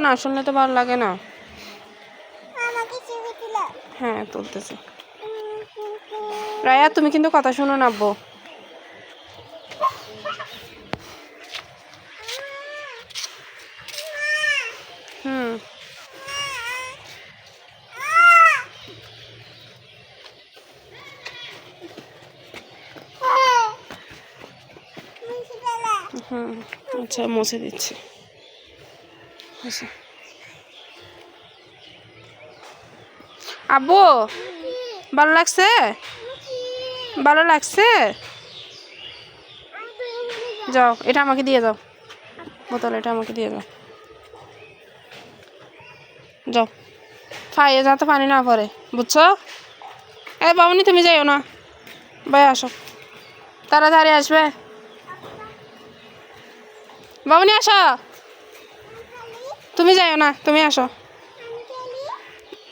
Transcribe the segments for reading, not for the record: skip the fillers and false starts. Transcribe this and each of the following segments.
না শুনলে তো ভালো লাগে না। হ্যাঁ তুলতেছি। রায়া তুমি কিন্তু কথা শুনো না আব্বু। হুম হুম আচ্ছা মুছে দিচ্ছি। আচ্ছা আব্বু ভালো লাগছে? ভালো লাগছে? যাও এটা আমাকে দিয়ে যাও, বোতল এটা আমাকে দিয়ে যাও। যাও খাইয়ে যাতে পানি না পড়ে, বুঝছো? এ বাবুনি তুমি যাইও না, ভাই আসো তাড়াতাড়ি আসবে। বাবুনি আসো, তুমি যাইও না, তুমি আসো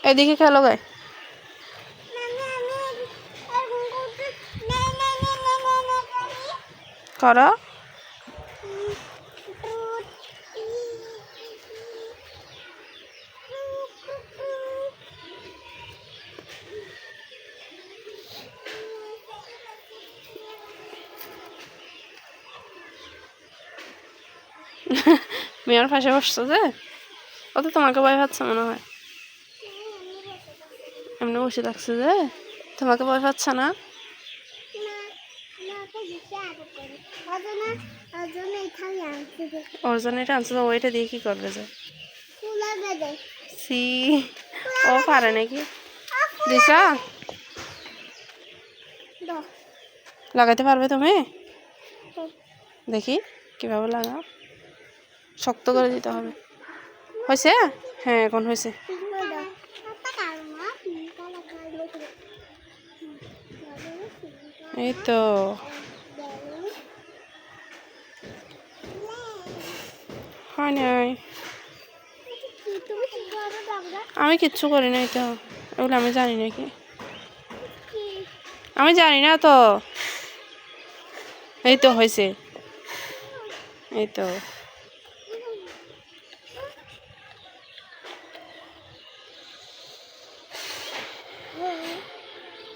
এদিকে খেলো গায়ে করো। মেয়ের পাশে বসছো যে, ও তো তোমাকে ভয় পাচ্ছে মনে হয়, এমনি বসে থাকছে যে তোমাকে ভয় পাচ্ছে না? ওর জন্য এটা আনছো, ওইটা দিয়ে কি করবে যে? সি ও পারে নাকি? দিশা লাগাইতে পারবে তুমি? দেখি কিভাবে লাগাও, শক্ত করে দিতে হবে। হয়েছে? হ্যাঁ এখন হয়েছে। এই তো হয় নাই, আমি কিচ্ছু করি নাই তো, এগুলো আমি জানি নাকি? আমি জানি না তো। এই তো হয়েছে, এই তো।